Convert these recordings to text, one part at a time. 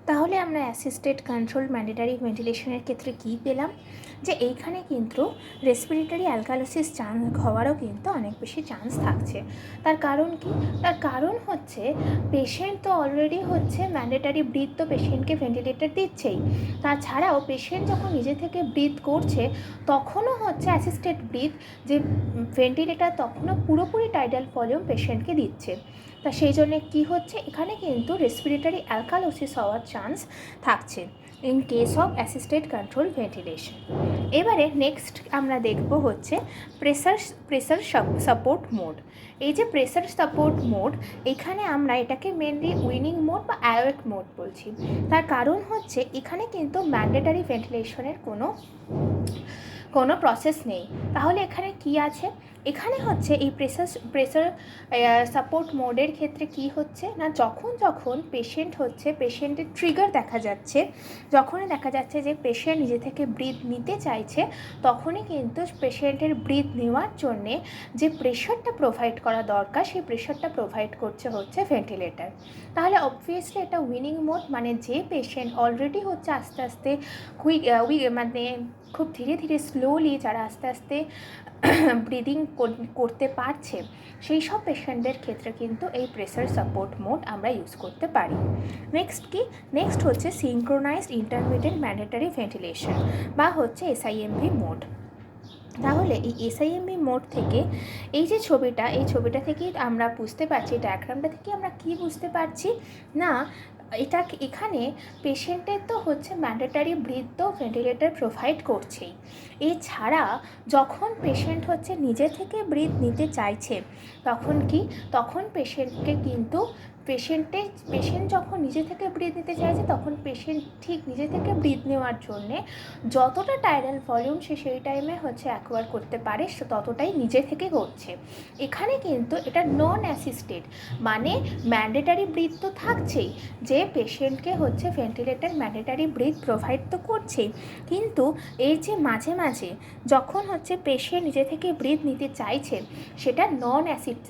তাহলে আমরা assisted control mandatory ভেন্টিলেশনের ক্ষেত্রে কী পেলাম, যে এইখানে কিন্তু রেসপিরেটরি অ্যালকালোসিস চান্স হওয়ারও কিন্তু অনেক বেশি চান্স থাকছে। তার কারণ কি? তার কারণ হচ্ছে পেশেন্ট তো অলরেডি হচ্ছে ম্যান্ডেটরি ব্রিথ তো পেশেন্টকে ভেন্টিলেটর দিচ্ছেই, তাছাড়াও পেশেন্ট যখন নিজে থেকে ব্রিথ করছে তখনও হচ্ছে অ্যাসিস্টেড ব্রিথ যে ভেন্টিলেটর তখনও পুরোপুরি টাইডাল ভলিউম পেশেন্টকে দিচ্ছে। তা সেই জন্যে কী হচ্ছে, এখানে কিন্তু রেসপিরেটরি অ্যালকালোসিস হওয়ার চান্স থাকছে in case of assisted control ventilation. এবারে নেক্সট আমরা দেখব হচ্ছে প্রেসার সাপোর্ট মোড। এই যে প্রেসার সাপোর্ট মোড, এখানে আমরা এটাকে মেনলি উইনিং মোড বা অ্যাওয়েক মোড বলছি। তার কারণ হচ্ছে এখানে কিন্তু ম্যান্ডেটরি ভেন্টিলেশনের কোনো প্রসেস নেই। তাহলে এখানে কি আছে? এখানে হচ্ছে এই প্রেসার সাপোর্ট মোডের ক্ষেত্রে কি হচ্ছে না, যখন পেশেন্টের ট্রিগার দেখা যাচ্ছে, যখনই দেখা যাচ্ছে যে পেশেন্ট নিজে থেকে ব্রিথ নিতে চাইছে, তখনই কিন্তু পেশেন্টের ব্রিথ নেওয়ার জন্যে যে প্রেশারটা প্রোভাইড করা দরকার সেই প্রেশারটা প্রোভাইড করছে হচ্ছে ভেন্টিলেটর। তাহলে অবভিয়াসলি এটা উইনিং মোড, মানে যে পেশেন্ট অলরেডি হচ্ছে আস্তে আস্তে মানে খুব ধীরে ধীরে স্লোলি যারা আস্তে আস্তে ব্রিদিং করতে পারছে, সেই সব পেশেন্টদের ক্ষেত্রে কিন্তু এই প্রেসার সাপোর্ট মোড আমরা ইউজ করতে পারি। নেক্সট হচ্ছে সিনক্রোনাইজড ইন্টারমিটেন্ট ম্যান্ডেটরি ভেন্টিলেশন বা হচ্ছে এসআইএমভি মোড। তাহলে এই এসআইএমভি মোড থেকে এই যে ছবিটা, এই ছবিটা থেকেই আমরা বুঝতে পারছি, ডায়াগ্রামটা থেকে আমরা কি বুঝতে পারছি না, এখানে পেশেন্টের তো হচ্ছে ম্যান্ডেটরি ব্রিথ তো ভেন্টিলেটর প্রোভাইড করছেই, এছাড়া যখন পেশেন্ট হচ্ছে নিজে থেকে ব্রিথ নিতে চাইছে তখন পেশেন্টকে কিন্তু পেশেন্ট যখন নিজে থেকে ব্রিথ নিতে চাইছে তখন পেশেন্ট ঠিক নিজে থেকে ব্রিথ নেওয়ার জন্যে যতটা টাইডাল ভলিউম সে সেই টাইমে হচ্ছে অ্যাকোয়ার করতে পারে ততটাই নিজে থেকে করছে। এখানে কিন্তু এটা নন অ্যাসিস্টেড, মানে ম্যান্ডেটরি ব্রিথ তো থাকছেই, যে পেশেন্টকে হচ্ছে ভেন্টিলেটর ম্যান্ডেটরি ব্রিথ প্রোভাইড তো করছেই, কিন্তু এই যে মাঝে মাঝে যখন হচ্ছে পেশেন্ট নিজে থেকে ব্রিথ নিতে চাইছে সেটা নন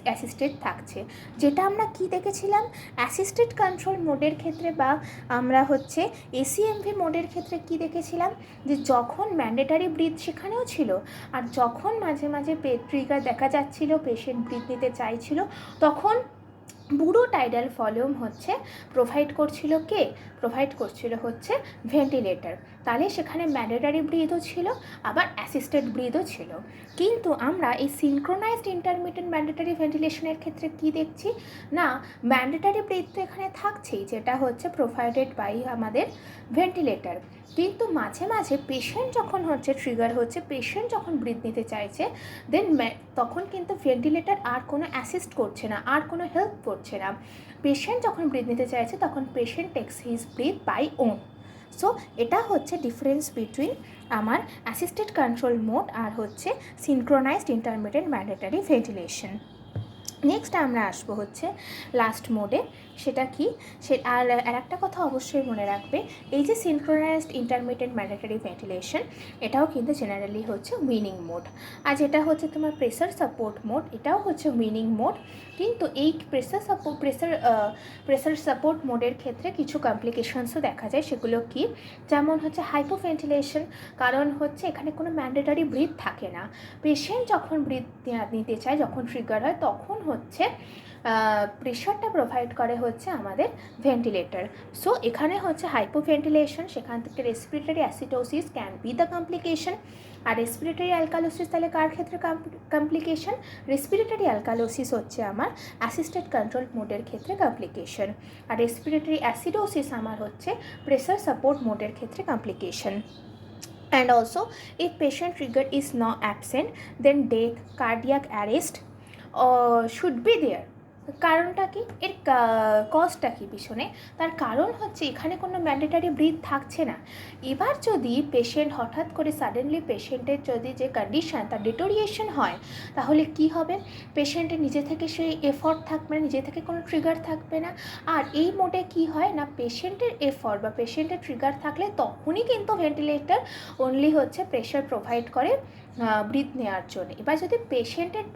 অ্যাসিস্টেড থাকছে। যেটা আমরা কি দেখেছিলাম অ্যাসিস্টেড কন্ট্রোল মোডের ক্ষেত্রে বা আমরা হচ্ছে এসিএমভি মোডের ক্ষেত্রে কি দেখেছিলাম, যে যখন ম্যান্ডেটরি ব্রিথ সেখানেও ছিল, আর যখন মাঝে মাঝে ট্রিগার দেখা যাচ্ছিল পেশেন্ট ব্রিথ নিতে চাইছিল, তখন পুরো টাইডাল ভলিউম হচ্ছে প্রোভাইড করছিল হচ্ছে ভেন্টিলেটর। তাহলে সেখানে ম্যান্ডেটরি ব্রিথও ছিল আবার অ্যাসিস্টেড ব্রিথও ছিল। কিন্তু আমরা এই সিনক্রোনাইজড ইন্টারমিটেন্ট ম্যান্ডেটরি ভেন্টিলেশনের ক্ষেত্রে কি দেখছি না, ম্যান্ডেটরি ব্রিথ তো এখানে থাকছেই, যেটা হচ্ছে প্রোভাইডেড বাই আমাদের ভেন্টিলেটর, কিন্তু মাঝে মাঝে পেশেন্ট যখন হচ্ছে ট্রিগার হচ্ছে, পেশেন্ট যখন ব্রিথ নিতে চাইছে তখন কিন্তু ভেন্টিলেটর আর কোনো অ্যাসিস্ট করছে না, আর কোনো হেল্প করছে না। পেশেন্ট যখন ব্রিথ নিতে চাইছে তখন patient takes his breath by own. So এটা হচ্ছে ডিফারেন্স বিটুইন আমার অ্যাসিস্টেড কন্ট্রোল মোড আর হচ্ছে synchronised intermittent mandatory ventilation. Next আমরা আসবো হচ্ছে লাস্ট মোডে। সেটা কি আর একটা কথা অবশ্যই মনে রাখবে, এই যে সিনক্রোনাইজড ইন্টারমিটেন্ট ম্যান্ডেটরি ভেন্টিলেশন এটাও কিন্তু জেনারেলি হচ্ছে উইনিং মোড, আর যেটা হচ্ছে তোমার প্রেসার সাপোর্ট মোড এটাও হচ্ছে উইনিং মোড। কিন্তু এই প্রেসার সাপোর্ট মোডের ক্ষেত্রে কিছু কমপ্লিকেশনসও দেখা যায়। সেগুলো কি, যেমন হচ্ছে হাইপোভেন্টিলেশন, কারণ হচ্ছে এখানে কোনো ম্যান্ডেটরি ব্রিথ থাকে না, পেশেন্ট যখন ব্রিথ নিতে চায়, যখন ট্রিগার হয় তখন হচ্ছে প্রেশারটা প্রোভাইড করে হচ্ছে আমাদের ভেন্টিলেটর। সো এখানে হচ্ছে হাইপোভেন্টিলেশন, সেখান থেকে respiratory acidosis can be the complication. আর রেসপিরেটরি অ্যালকালোসিস তাহলে কার ক্ষেত্রে কমপ্লিকেশন? রেসপিরেটরি অ্যালকালোসিস হচ্ছে আমার অ্যাসিস্টেড কন্ট্রোল মোডের ক্ষেত্রে কমপ্লিকেশন, আর রেসপিরেটরি অ্যাসিডোসিস আমার হচ্ছে প্রেসার সাপোর্ট মোডের ক্ষেত্রে complication. And also, if patient trigger is not absent, then death, cardiac arrest should be there. কারণটা কি, এর কজটা কি পিছনে? তার কারণ হচ্ছে এখানে কোনো ম্যান্ডেটরি ব্রিথ থাকছে না। এবার যদি পেশেন্ট হঠাৎ করে সাডেনলি পেশেন্টের যদি যে কন্ডিশান তার ডিটোরিয়েশন হয়, তাহলে কি হবে, পেশেন্টের নিজে থেকে সেই এফর্ট থাকবে না, নিজে থেকে কোনো ট্রিগার থাকবে না। আর এই মোডে কি হয় না, পেশেন্টের এফর্ট বা পেশেন্টের ট্রিগার থাকলে তখনই কিন্তু ভেন্টিলেটর অনলি হচ্ছে প্রেশার প্রোভাইড করে ব্রিথ নেওয়ার জন্য। এবার যদি পেশেন্টের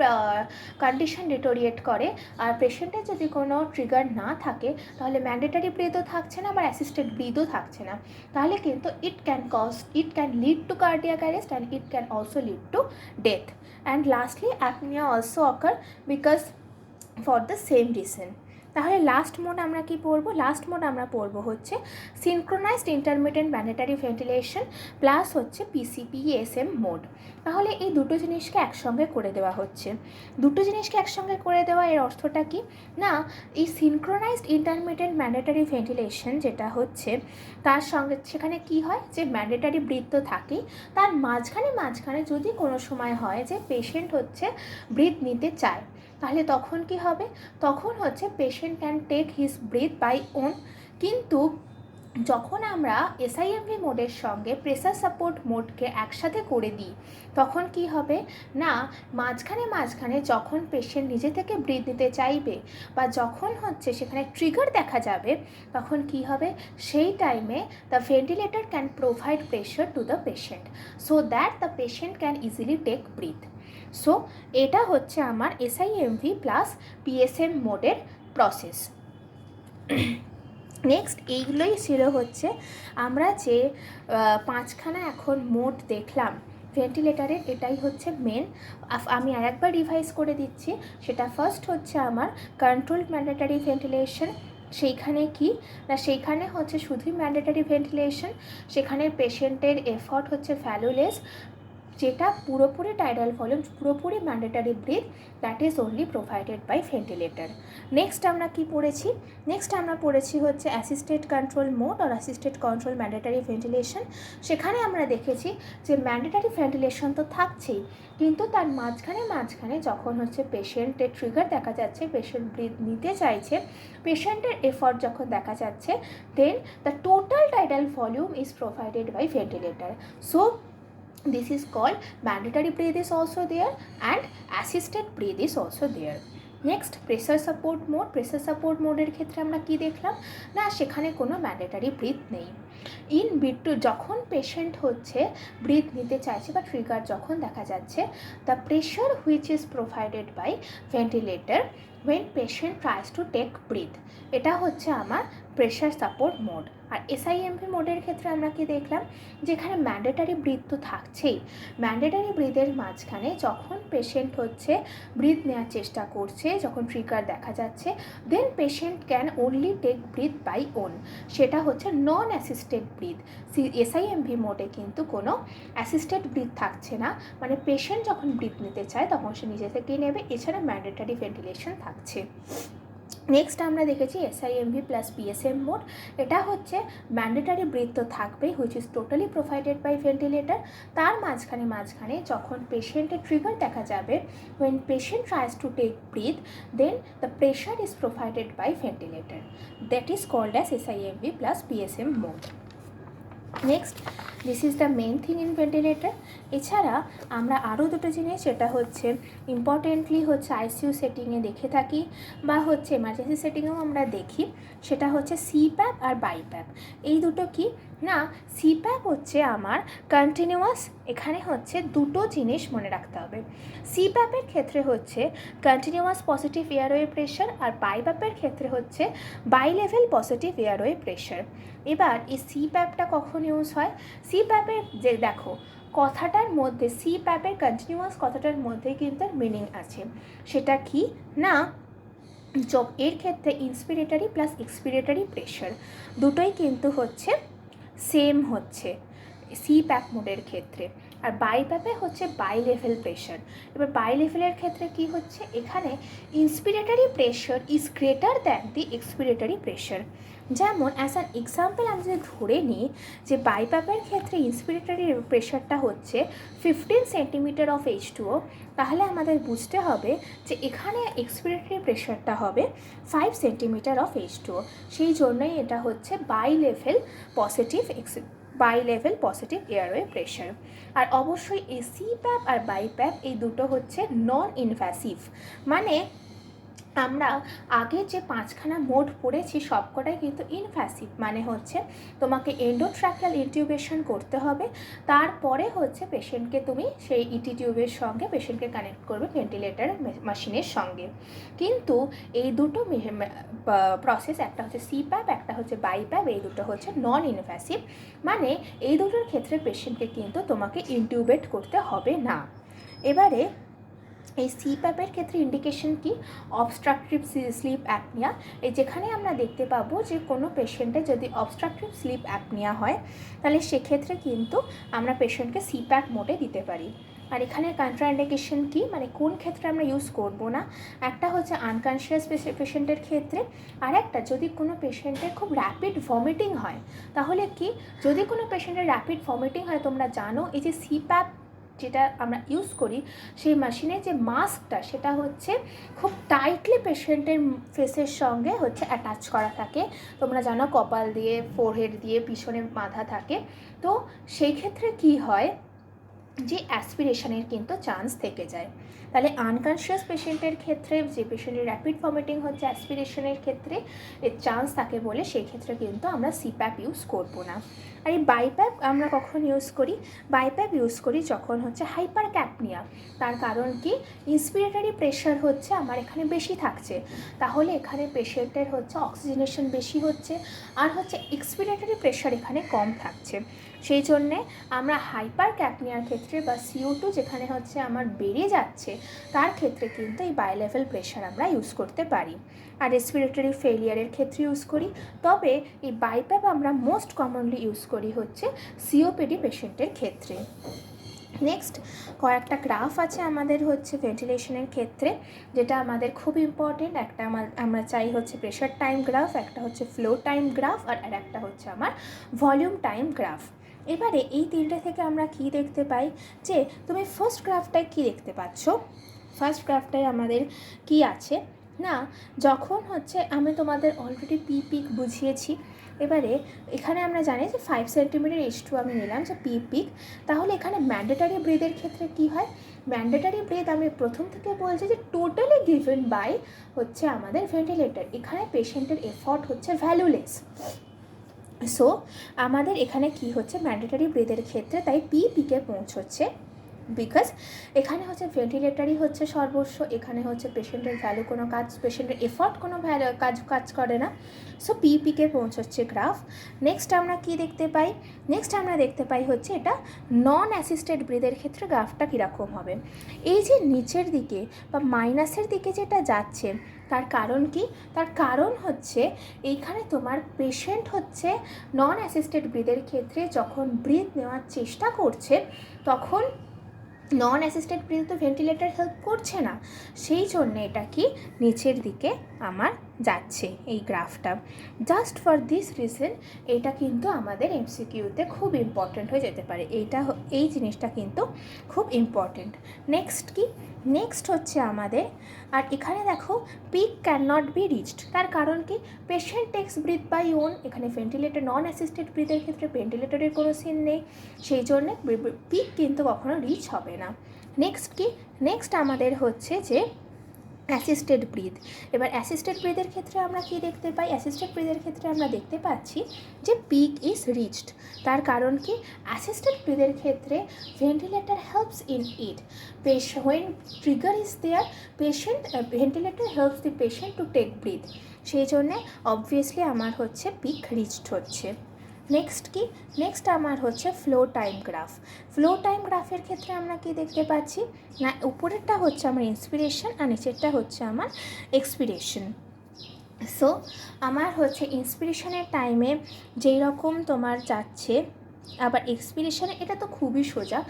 কন্ডিশন ডিটোরিয়েট করে আর পেশেন্টের যদি কোনো ট্রিগার না থাকে, তাহলে ম্যান্ডেটারি ব্রিথও থাকছে না, আবার অ্যাসিস্টেড ব্রিথও থাকছে না, তাহলে কিন্তু it can lead to cardiac arrest and it can also lead to death. And lastly apnoea also occur because for the same reason. তাহলে লাস্ট মোড আমরা কি পড়বো? লাস্ট মোড আমরা পড়বো হচ্ছে synchronised intermittent mandatory ventilation plus হচ্ছে PCPSM mode. তাহলে এই দুটো জিনিসকে একসঙ্গে করে দেওয়া হচ্ছে। দুটো জিনিসকে একসঙ্গে করে দেওয়া এর অর্থটা কি না, এই সিনক্রোনাইজড ইন্টারমিটেন্ট ম্যান্ডেটারি ভেন্টিলেশন যেটা হচ্ছে তার সঙ্গে সেখানে কি হয় যে ম্যান্ডেটারি ব্রিথ তো থাকেই, তার মাঝখানে যদি কোনো সময় হয় যে পেশেন্ট হচ্ছে ব্রিথ নিতে চায়, তাহলে তখন কি হবে? তখন হচ্ছে patient can take his breath by own. কিন্তু যখন আমরা SIMV মোডের সঙ্গে প্রেসার সাপোর্ট মোডকে একসাথে করে দিই, তখন কি হবে না, মাঝখানে যখন পেশেন্ট নিজে থেকে ব্রিথ নিতে চাইবে বা যখন হচ্ছে সেখানে ট্রিগার দেখা যাবে, তখন কি হবে, সেই টাইমে the ventilator can provide pressure to the patient so that the patient can easily take breath. So এটা হচ্ছে আমার SIMV প্লাস PSM মোডের প্রসেস। নেক্সট এইগুলোই ছিল হচ্ছে আমরা যে পাঁচখানা এখন মোড দেখলাম ভেন্টিলেটারের, এটাই হচ্ছে মেন। আমি আরেকবার রিভাইজ করে দিচ্ছি। সেটা ফার্স্ট হচ্ছে আমার কন্ট্রোলড ম্যান্ডেটারি ভেন্টিলেশন। সেইখানে কি না, সেইখানে হচ্ছে শুধুই ম্যান্ডেটারি ভেন্টিলেশন, সেখানে পেশেন্টের এফর্ট হচ্ছে ভ্যালুলেস, যেটা পুরোপুরি টাইডাল ভলিউম, পুরোপুরি mandatory breath, that is only provided by ventilator. Next আমরা কি পড়েছি? নেক্সট আমরা পড়েছি হচ্ছে অ্যাসিস্টেড কন্ট্রোল মোড আর অ্যাসিস্টেড কন্ট্রোল ম্যান্ডেটারি ভেন্টিলেশন। সেখানে আমরা দেখেছি যে ম্যান্ডেটারি ভেন্টিলেশন তো থাকছেই, কিন্তু তার মাঝখানে যখন হচ্ছে পেশেন্টের ট্রিগার দেখা যাচ্ছে, পেশেন্ট ব্রিথ নিতে চাইছে, পেশেন্টের এফর্ট যখন দেখা যাচ্ছে, then the total tidal volume is provided by ventilator. So this is called mandatory breath is also there and assisted breath is also there. Next pressure support mode. Pressure support মোডের ক্ষেত্রে আমরা কি দেখলাম না, সেখানে কোনো ম্যান্ডেটারি ব্রিথ নেই। In between যখন পেশেন্ট হচ্ছে ব্রিথ নিতে চাইছে বা ট্রিগার যখন দেখা যাচ্ছে, the pressure which is provided by ventilator when patient tries to take breath, এটা হচ্ছে আমার প্রেশার সাপোর্ট মোড। আর SIMV মোডের ক্ষেত্রে আমরা কি দেখলাম, যেখানে ম্যান্ডেটারি ব্রিথ তো থাকছেই, ম্যান্ডেটারি ব্রিথের মাঝখানে যখন পেশেন্ট হচ্ছে ব্রিথ নেওয়ার চেষ্টা করছে, যখন ট্রিগার দেখা যাচ্ছে, then patient can only take breath by own, সেটা হচ্ছে নন অ্যাসিস্টেড ব্রিথ। SIMV মোডে কিন্তু কোনো অ্যাসিস্টেড ব্রিথ থাকছে না, মানে পেশেন্ট যখন ব্রিথ নিতে চায় তখন সে নিজে থেকেই নেবে, এছাড়া ম্যান্ডেটারি ভেন্টিলেশন থাকছে। নেক্সট আমরা দেখেছি SIMV প্লাস PSM মোড। এটা হচ্ছে ম্যান্ডেটারি ব্রিথ তো থাকবেই, which is totally provided by ventilator. তার মাঝখানে যখন পেশেন্টের ট্রিগার দেখা যাবে, when patient tries to take breath, then the pressure is provided by ventilator, that is called as SIMV plus PSM mode. Next this is the main thing in ventilator. এছাড়া আমরা আরও দুটো জিনিস, যেটা হচ্ছে ইম্পর্টেন্টলি হচ্ছে ICU সেটিংয়ে দেখে থাকি বা হচ্ছে এমার্জেন্সি সেটিংয়েও আমরা দেখি, সেটা হচ্ছে CPAP আর BiPAP। এই দুটো কি না, CPAP হচ্ছে আমার কন্টিনিউয়াস, এখানে হচ্ছে দুটো জিনিস মনে রাখতে হবে। CPAP-এর ক্ষেত্রে হচ্ছে কন্টিনিউয়াস পজিটিভ এয়ারওয়ে প্রেশার, আর BiPAP-এর ক্ষেত্রে হচ্ছে bi level positive airway pressure. এবার এই CPAP-টা কখন ইউজ হয়? CPAP-এর যে দেখো কথাটার মধ্যে, CPAP-এর কন্টিনিউয়াস কথাটার মধ্যে কিন্তু মিনিং আছে। সেটা কি না, এর ক্ষেত্রে ইন্সপিরেটরি প্লাস এক্সপিরেটরি প্রেশার দুটোই কিন্তু হচ্ছে সেম হচ্ছে CPAP মোডের ক্ষেত্রে। আর BiPAP-এ হচ্ছে বাই লেভেল প্রেশার। এবার বাই লেভেলের ক্ষেত্রে কি হচ্ছে, এখানে inspiratory pressure is greater than the expiratory pressure. যেমন অ্যাজ অ্যান এক্সাম্পল আমি যদি ধরে নিই যে BiPAP-এর ক্ষেত্রে ইন্সপিরেটরি প্রেশারটা হচ্ছে 15 সেন্টিমিটার অফ H2O, তাহলে আমাদের বুঝতে হবে যে এখানে এক্সপিরেটরি প্রেশারটা হবে 5 সেন্টিমিটার অফ H2O। সেই জন্যই এটা হচ্ছে bi level positive airway pressure. আর অবশ্যই এই CPAP আর BiPAP এই দুটো হচ্ছে নন ইনভ্যাসিভ, মানে আমরা আগে যে 5খানা মোড পড়েছি সবকটাই কিন্তু ইনভ্যাসিভ, মানে হচ্ছে তোমাকে এন্ডোট্রাকিয়াল ইনটিউবেশন করতে হবে, তারপরে হচ্ছে পেশেন্টকে তুমি সেই ইটি টিউবের সঙ্গে পেশেন্টকে কানেক্ট করবে ভেন্টিলেটার মেশিনের সঙ্গে। কিন্তু এই দুটো প্রসেস, একটা হচ্ছে সিপ্যাপ, একটা হচ্ছে বাইপ্যাপ, এই দুটো হচ্ছে নন ইনভ্যাসিভ, মানে এই দুটোর ক্ষেত্রে পেশেন্টকে কিন্তু তোমাকে ইনটিউবেট করতে হবে না। এবারে এই সিপ্যাপের ক্ষেত্রে ইন্ডিকেশন কি? Obstructive sleep apnoea. এই যেখানে আমরা দেখতে পাবো যে কোনো পেশেন্টের যদি অবস্ট্রাকটিভ স্লিপ অ্যাপনিয়া হয় তাহলে সেক্ষেত্রে কিন্তু আমরা পেশেন্টকে সিপ্যাপ মোডে দিতে পারি। আর এখানে কন্ট্রাইন্ডিকেশন কি, মানে কোন ক্ষেত্রে আমরা ইউজ করব না, একটা হচ্ছে আনকনশিয়াস পেশেন্টের ক্ষেত্রে, আর একটা যদি কোনো পেশেন্টের খুব র্যাপিড ভমিটিং হয়। তাহলে কি, যদি কোনো পেশেন্টের র্যাপিড ভমিটিং হয়, তোমরা জানো এই যে সিপ্যাপ যেটা আমরা ইউজ করি সেই মেশিনের যে মাস্কটা সেটা হচ্ছে খুব টাইটলি পেশেন্টের ফেসের সঙ্গে হচ্ছে অ্যাটাচ করা থাকে। তোমরা জানো কপাল দিয়ে, ফোরহেড দিয়ে পিছনে বাঁধা থাকে। তো সেই ক্ষেত্রে কি হয় যে অ্যাসপিরেশনের কিন্তু চান্স থেকে যায়। তাহলে আনকনশিয়াস পেশেন্টের ক্ষেত্রে, যে পেশেন্টের র্যাপিড ভমিটিং হচ্ছে, অ্যাসপিরেশনের ক্ষেত্রে এর চান্স থাকে বলে সেই ক্ষেত্রে কিন্তু আমরা সিপ্যাপ ইউজ করব না। আর এই বাইপ্যাপ আমরা কখন ইউজ করি? বাইপ্যাপ ইউজ করি যখন হচ্ছে হাইপার ক্যাপনিয়া। তার কারণ কি, ইন্সপিরেটরি প্রেশার হচ্ছে আমার এখানে বেশি থাকছে, তাহলে এখানে পেশেন্টের হচ্ছে অক্সিজেনেশন বেশি হচ্ছে, আর হচ্ছে এক্সপিরেটরি প্রেশার এখানে কম থাকছে। সেই জন্যে আমরা হাইপার ক্যাপনিয়ার ক্ষেত্রে বা CO2 যেখানে হচ্ছে আমার বেড়ে যাচ্ছে তার ক্ষেত্রে কিন্তু এই বাইলেভেল প্রেশার আমরা ইউজ করতে পারি। আর রেসপিরেটরি ফেলিয়ারের ক্ষেত্রে ইউজ করি, তবে এই বাইপ্যাপ আমরা মোস্ট কমনলি ইউজ করি হচ্ছে COPD পেশেন্টের ক্ষেত্রে। নেক্সট কয়েকটা গ্রাফ আছে আমাদের হচ্ছে ভেন্টিলেশনের ক্ষেত্রে, যেটা আমাদের খুব ইম্পর্টেন্ট। একটা আমরা চাই হচ্ছে প্রেশার টাইম গ্রাফ, একটা হচ্ছে ফ্লো টাইম গ্রাফ, আর একটা হচ্ছে আমার ভলিউম টাইম গ্রাফ। এবারে এই তিনটে থেকে আমরা কি দেখতে পাই, যে তুমি ফার্স্ট গ্রাফটায় কি দেখতে পাচ্ছ? ফার্স্ট গ্রাফটায় আমাদের কি আছে না, যখন হচ্ছে আমি তোমাদের অলরেডি পিক বুঝিয়েছি। এবারে এখানে আমরা জানি যে 5 সেন্টিমিটার H2 আমি নিলাম যে পিক। তাহলে এখানে ম্যান্ডেটারি ব্রিথের ক্ষেত্রে কি হয়? ম্যান্ডেটারি ব্রিথ আমি প্রথম থেকে বলছি যে টোটালি গিভেন বাই হচ্ছে আমাদের ভেন্টিলেটর। এখানে পেশেন্টের এফর্ট হচ্ছে ভ্যালুলেস। সো আমাদের এখানে কি হচ্ছে, ম্যান্ডেটারি ব্রিথের ক্ষেত্রে তাই পিকে পৌঁছচ্ছে, বিকজ এখানে হচ্ছে ভেন্টিলেটারই হচ্ছে সর্বস্ব, এখানে হচ্ছে পেশেন্টের ভ্যালু কোনো কাজ, পেশেন্টের এফর্ট কোনো ভ্যালু কাজ করে না। সো পিকে পৌঁছচ্ছে গ্রাফ। নেক্সট আমরা কি দেখতে পাই? নেক্সট আমরা দেখতে পাই হচ্ছে এটা নন অ্যাসিস্টেড ব্রিথের ক্ষেত্রে গ্রাফটা কীরকম হবে। এই যে নিচের দিকে বা মাইনাসের দিকে যেটা যাচ্ছে, তার কারণ কি? তার কারণ হচ্ছে এইখানে তোমার পেশেন্ট হচ্ছে নন অ্যাসিস্টেড ব্রিথের ক্ষেত্রে যখন ব্রিথ নেওয়ার চেষ্টা করছে তখন নন অ্যাসিস্টেড ব্রিথ তো ভেন্টিলেটর হেল্প করছে না, সেই জন্য এটা কি নিচের দিকে আমার যাচ্ছে এই গ্রাফটা। জাস্ট ফর দিস রিজন এটা কিন্তু আমাদের MCQতে খুব ইম্পর্ট্যান্ট হয়ে যেতে পারে, এই জিনিসটা কিন্তু খুব ইম্পর্ট্যান্ট। নেক্সট কি? নেক্সট হচ্ছে আমাদের, আর এখানে দেখো peak can not be reached, তার কারণ কি? Patient takes breath by own, এখানে ভেন্টিলেটর নন অ্যাসিস্টেড ব্রিথের ক্ষেত্রে ভেন্টিলেটরের কোনো সিন নেই, সেই জন্য পিক কিন্তু কখনো রিচ হবে না। নেক্সট কি? নেক্সট আমাদের হচ্ছে যে অ্যাসিস্টেড ব্রিথ। এবার অ্যাসিস্টেড ব্রিথের ক্ষেত্রে আমরা কি দেখতে পাই? অ্যাসিস্টেড ব্রিথের ক্ষেত্রে আমরা দেখতে পাচ্ছি যে পিক ইজ রিচড, তার কারণ কি? অ্যাসিস্টেড ব্রিথের ক্ষেত্রে ventilator helps in it, when trigger is there ventilator helps the patient to take breath, সেই জন্যে অবভিয়াসলি আমার হচ্ছে পিক রিচড হচ্ছে। নেক্সট কি? নেক্সট আমার হচ্ছে flow time graph. Flow time গ্রাফের ক্ষেত্রে আমরা কি দেখতে পাচ্ছি না, উপরেরটা হচ্ছে আমার ইন্সপিরেশন আর নিচেরটা হচ্ছে আমার এক্সপিরেশন। সো আমার হচ্ছে ইন্সপিরেশনের টাইমে যেই রকম তোমার যাচ্ছে, আবার এক্সপিরেশনে এটা তো খুবই সোজা,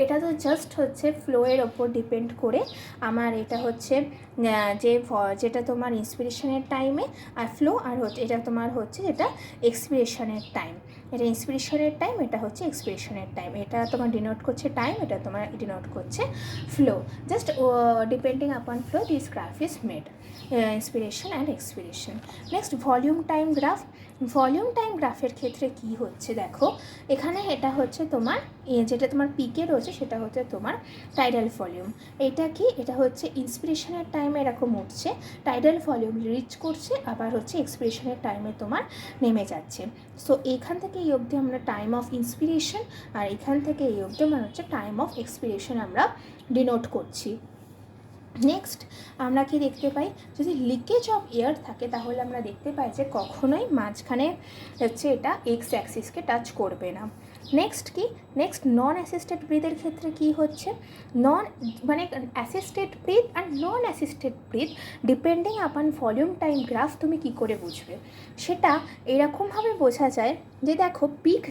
এটা তো জাস্ট হচ্ছে ফ্লোয়ের ওপর ডিপেন্ড করে আমার এটা হচ্ছে যেটা তোমার ইন্সপিরেশনের টাইমে আর ফ্লো, আর হচ্ছে এটা তোমার হচ্ছে যেটা এক্সপিরেশনের টাইম, এটা ইন্সপিরেশনের টাইম, এটা হচ্ছে এক্সপিরেশনের টাইম, এটা তোমার ডিনোট করছে টাইম, এটা তোমার ডিনোট করছে ফ্লো। জাস্ট ডিপেন্ডিং আপন flow this graph is made, inspiration and expiration. Next volume time graph. Volume time গ্রাফের ক্ষেত্রে কি হচ্ছে দেখো, এখানে এটা হচ্ছে তোমার যেটা তোমার পিকে রয়েছে সেটা হচ্ছে তোমার টাইডাল ভলিউম। এটা কি, এটা হচ্ছে ইন্সপিরেশনের টাইমে এরকম উঠছে, টাইডাল ভলিউম রিচ করছে, আবার হচ্ছে এক্সপিরেশনের টাইমে তোমার নেমে যাচ্ছে। সো এখান থেকে এই অবধি আমরা টাইম অফ ইন্সপিরেশন, আর এখান থেকে এই অবধি মানে হচ্ছে টাইম অফ এক্সপিরেশন আমরা ডিনোট করছি। নেক্সট আমরা কি দেখতে পাই, যদি লিকেজ অফ এয়ার থাকে তাহলে আমরা দেখতে পাই যে কখনোই মাঝখানে হচ্ছে এটা এক্স অ্যাক্সিসকে টাচ করবে না। নেক্সট কি, নেক্সট নন অ্যাসিস্টেড ব্রিথের ক্ষেত্রে কি হচ্ছে, মানে অ্যাসিস্টেড ব্রিথ আর নন অ্যাসিস্টেড ব্রিথ ডিপেন্ডিং আপন ভলিউম টাইম গ্রাফ তুমি কি করে বুঝবে, সেটা এরকমভাবে বোঝা যায় যে দেখো পিক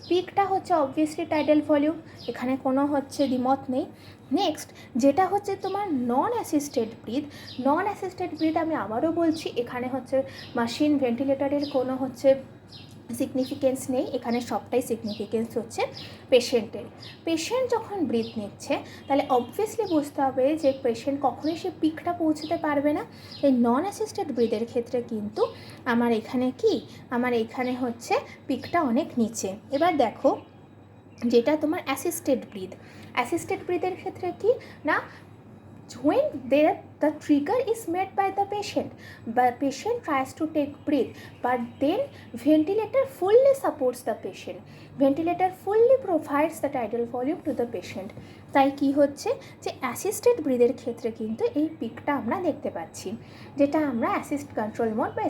পিকটা হচ্ছে অবভিয়াসলি টাইডাল ভলিউম, এখানে কোনো হচ্ছে দ্বিমত নেই। নেক্সট যেটা হচ্ছে তোমার নন অ্যাসিস্টেড ব্রিথ আমি আবারও বলছি, এখানে হচ্ছে মেশিন ভেন্টিলেটরের কোনো হচ্ছে সিগনিফিকেন্স নেই, এখানে সবটাই সিগনিফিকেন্স হচ্ছে পেশেন্টের। পেশেন্ট যখন ব্রিথ নিচ্ছে তাহলে অবভিয়াসলি বুঝতে হবে যে পেশেন্ট কখনোই সে পিকটা পৌঁছতে পারবে না। এই নন অ্যাসিস্টেড ব্রিথের ক্ষেত্রে কিন্তু আমার এখানে হচ্ছে পিকটা অনেক নিচে। এবার দেখো যেটা তোমার অ্যাসিস্টেড ব্রিথের ক্ষেত্রে কি না, when the trigger is made by the patient tries to take breath, but then ventilator fully supports the patient, ventilator fully provides the tidal volume to the patient। তাই কি হচ্ছে যে অ্যাসিস্টেড ব্রিথের ক্ষেত্রে কিন্তু এই পিকটা আমরা দেখতে পাচ্ছি, যেটা আমরা অ্যাসিস্ট কন্ট্রোল মোড বা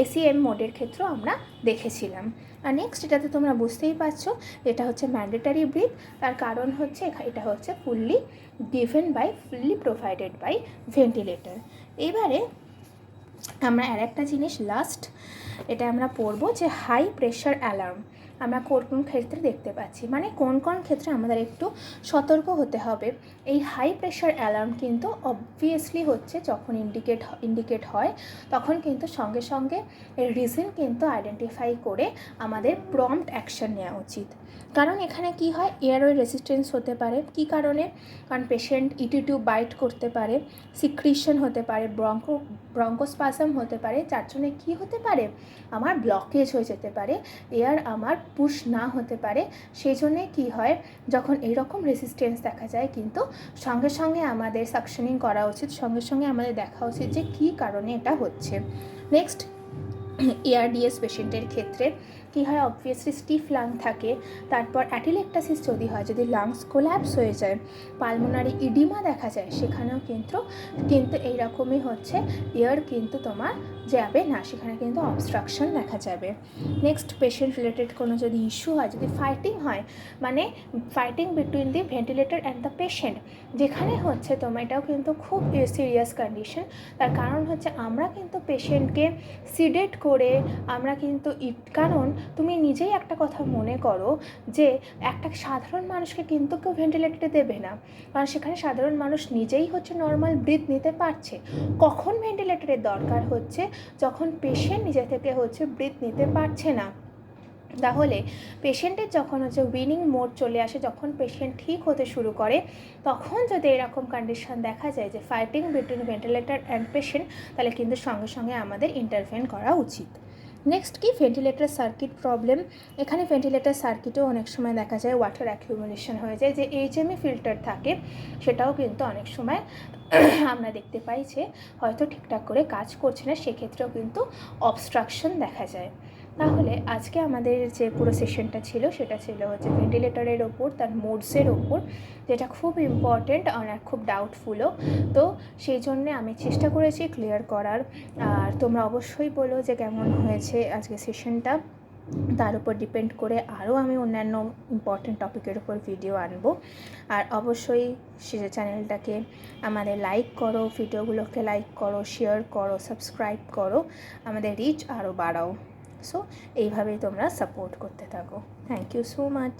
এসিএম মোডের ক্ষেত্রেও আমরা দেখেছিলাম। আর নেক্সট এটাতে তোমরা বুঝতেই পারছো এটা হচ্ছে ম্যান্ডেটারি ব্রিথ, তার কারণ হচ্ছে এটা হচ্ছে ফুললি প্রোভাইডেড বাই ভেন্টিলেটর। এবারে আমরা আর একটা জিনিস লাস্ট এটা আমরা পড়বো যে হাই প্রেশার অ্যালার্ম আমরা কোন কোন ক্ষেত্রে দেখতে পাচ্ছি, মানে কোন কোন ক্ষেত্রে আমাদের একটু সতর্ক হতে হবে। এই হাই প্রেশার অ্যালার্ম কিন্তু অবভিয়াসলি হচ্ছে যখন ইন্ডিকেট হয় তখন কিন্তু সঙ্গে সঙ্গে এর রিজন কিন্তু আইডেন্টিফাই করে আমাদের প্রম্পট অ্যাকশন নেওয়া উচিত। কারণ এখানে কি হয়, এয়ারওয়ে রেজিস্ট্যান্স হতে পারে, কি কারণে, কারণ পেশেন্ট ইটি2 বাইট করতে পারে, সিক্রিশন হতে পারে, ব্রঙ্কোস্পাজম হতে পারে, যার জন্য কী হতে পারে, আমার ব্লকেজ হয়ে যেতে পারে, এয়ার আমার পুশ না হতে পারে। সেই জন্যে কী হয়, যখন এইরকম রেজিস্ট্যান্স দেখা যায় কিন্তু সঙ্গে সঙ্গে আমাদের সাকশনিং করা উচিত, সঙ্গে সঙ্গে আমাদের দেখা উচিত যে কী কারণে এটা হচ্ছে। নেক্সট এআরডিএস পেশেন্টের ক্ষেত্রে কী হয়, অবভিয়াসলি স্টিফ লাং থাকে, তারপর অ্যাটিলেকটাসিস যদি হয়, যদি লাংস কোল্যাপস হয়ে যায়, পালমোনারি ইডিমা দেখা যায়, সেখানেও কিন্তু এইরকমই হচ্ছে এয়ার কিন্তু তোমার যাবে না, সেখানে কিন্তু অবস্ট্রাকশন দেখা যাবে। নেক্সট পেশেন্ট রিলেটেড কোনো যদি ইস্যু হয়, যদি ফাইটিং হয়, মানে fighting between the ventilator and the patient, যেখানে হচ্ছে তোমার এটাও কিন্তু খুব সিরিয়াস কন্ডিশন। তার কারণ হচ্ছে আমরা কিন্তু পেশেন্টকে সিডেট করে আমরা কিন্তু কারণ তুমি নিজেই একটা কথা মনে করো যে একটা সাধারণ মানুষকে কিন্তু কেউ ভেন্টিলেটরে দেবে না, কারণ সেখানে সাধারণ মানুষ নিজেই হচ্ছে নর্মাল ব্রিথ নিতে পারছে। কখন ভেন্টিলেটরের দরকার হচ্ছে, যখন পেশেন্ট নিজে থেকে হচ্ছে ব্রিথ নিতে পারছে না। তাহলে পেশেন্টের যখন হচ্ছে উইনিং মোড চলে আসে, যখন পেশেন্ট ঠিক হতে শুরু করে, তখন যদি এরকম কন্ডিশন দেখা যায় যে fighting between ventilator and patient, তাহলে কিন্তু সঙ্গে সঙ্গে আমাদের ইন্টারভেন করা উচিত। নেক্সট কি, ভেন্টিলেটর সার্কিট প্রবলেম। এখানে ভেন্টিলেটর সার্কিটেও অনেক সময় দেখা যায় ওয়াটার অ্যাকিউমুলেশন হয়ে যায়, যে এইচএমই ফিল্টার থাকে সেটাও কিন্তু অনেক সময় আমরা দেখতে পাই যে হয়তো ঠিকঠাক করে কাজ করছে না, সেক্ষেত্রেও কিন্তু অবস্ট্রাকশন দেখা যায়। তাহলে আজকে আমাদের যে পুরো সেশনটা ছিল সেটা ছিল হচ্ছে ভেন্টিলেটরের ওপর, তার মোডসের ওপর, যেটা খুব ইম্পর্টেন্ট আর খুব ডাউটফুলও। তো সেই জন্যে আমি চেষ্টা করেছি ক্লিয়ার করার। আর তোমরা অবশ্যই বলো যে কেমন হয়েছে আজকে সেশনটা, তার উপর ডিপেন্ড করে আরও আমি অন্যান্য ইম্পর্টেন্ট টপিকের উপর ভিডিও আনবো। আর অবশ্যই সে চ্যানেলটাকে আমাদের লাইক করো, ভিডিওগুলোকে লাইক করো, শেয়ার করো, সাবস্ক্রাইব করো, আমাদের রিচ আরও বাড়াও। সো এইভাবেই তোমরা সাপোর্ট করতে থাকো। Thank you so much.